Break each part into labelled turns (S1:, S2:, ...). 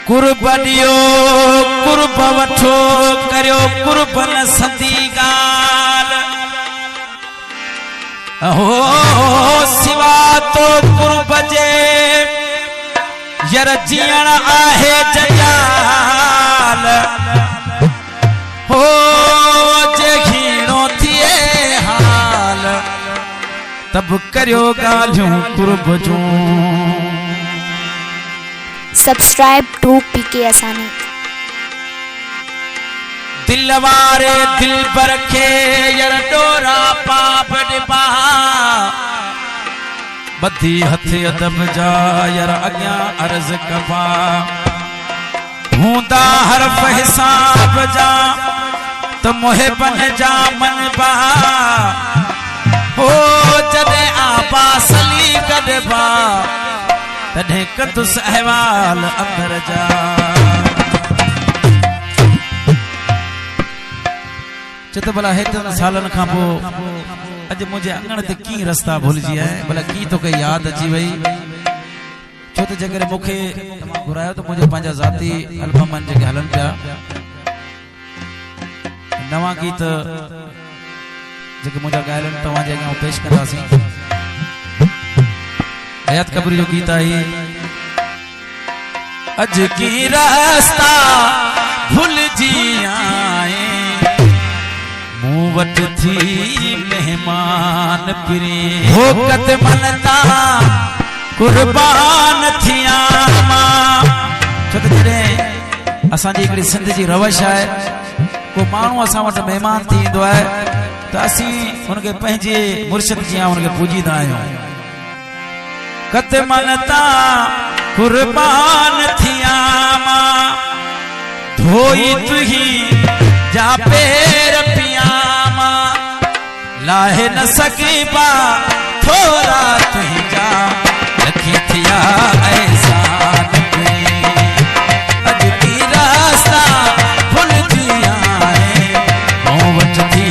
S1: कुर्बनियो कुर्ब वठो करियो कुर्बन सदी गाल हो सिवा तो कुर्ब जे यर जीअण आहे जजाल हो जे घीणो थिए हाल तब करियो गालियूं कुर्ब जूं।
S2: सब्सक्राइब टू पीके असानी।
S1: दिल वारे दिल पर खे यर डोरा पाप डिबा बधी हथ अदब जा यर अग्या अर्ज कबा हूंदा हरफ हिसाब जा त मोहे बन जा मनबा हो जदे आपा सली गडबा तॾहिं कदुस अहवाल अंदर जा। चत भला हेतन सालन खां पोइ अज मुझे अंगण ते की रस्ता भूलजी है भला की तो के याद अची वई छो त जगर मुखे घुरायो तो मुझे पंहिंजा ज़ाती एल्बमन जेके हलन पिया नवा गीत जेके मुझा गायलन तव्हां जे अॻियां पेश कंदासीं। हयात कबरी जो गीत आई अज की रास्ता भूल जी आए मुंह वट थी मेहमान पिरी हो कत मनता कुर्बान थिया मां छो त जॾहिं असांजी हिकिड़ी सिंध जी रवश आहे को माण्हू असां वटि महिमान थी ईंदो आहे त असीं हुनखे पंहिंजे मुर्शिद जीअं हुनखे पूजींदा आहियूं। कत मनता कुर्बान थिया मां धोई तुही जा पेर पिया मां लाहे न सघिबा थोरा तुही जा रखी थिया एहसान अज की रास्ता भुल जी आए मूं वट थी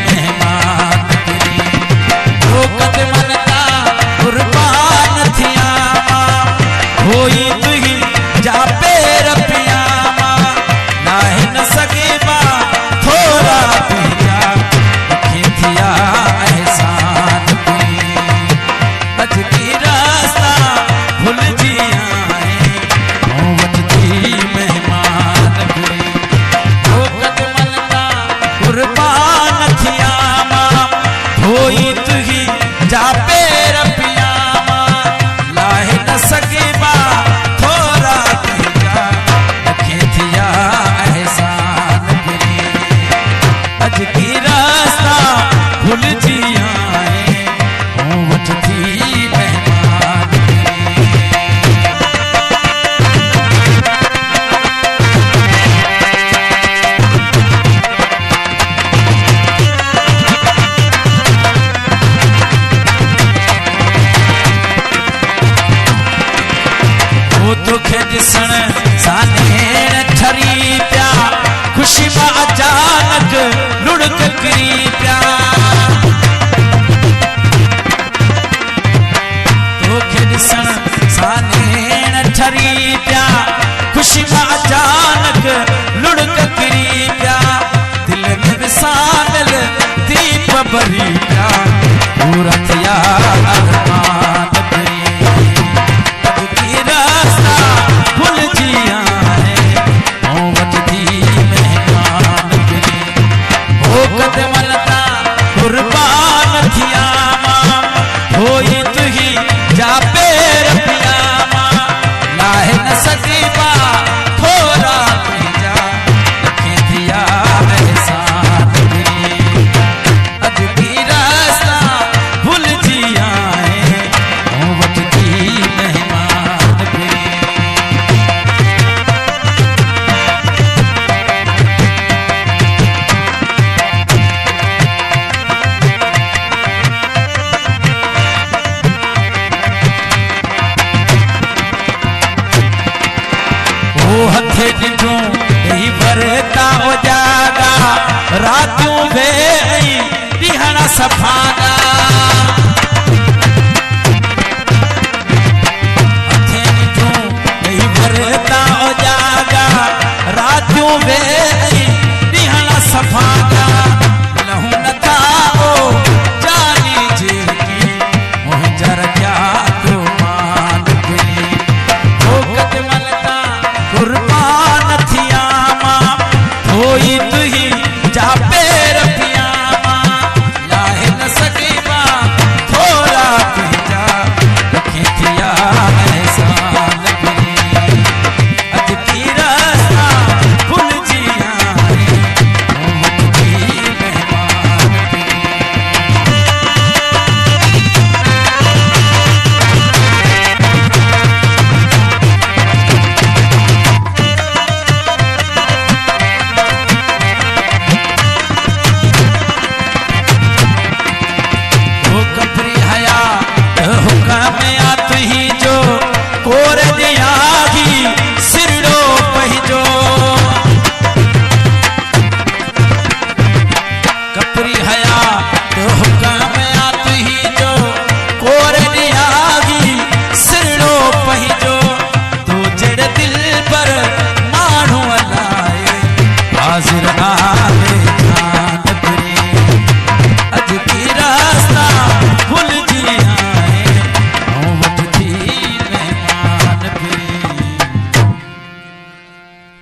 S1: मेहमान हो कत मनता कुर्बान थिया होई तुही जा पेर पिया मां लाहे न सघिबा थोरा तुंहिंजा रखी थिया एहसान अज की रास्ता भुल जी आए मूं वट थी मेहमान हो कत मनता कुर्बान थिया मां होई तुही जा पेर पिया मां लाहे न सघिबा थोरा तुंहिंजा रखी थिया एहसान अज की रास्ता भुल जी आए मूं वट थी मेहमान वो तोखे ॾिसण सानेण ठरी पिया खुशी मां अचानक लुढ़क किरी पिया तोखे ॾिसण सानेण ठरी पिया खुशी मां अचानक लुढ़क किरी पिया दिल में विसामिल दीप भरी पिया पूरा थिया अरमान भुल जी आए मूं वट थी मेहमान हो कत मनता कुर्बान थिया मां होई तुही जा पेर पिया मां लाहे न सघिबा थोरा तुंहिंजा रखी थिया एहसान अज की रास्ता भुल जी आए मूं वट थी मेहमान हथे ॾिठूं ही भरता उजागा रातूं वे ॾींहण सफ़ागा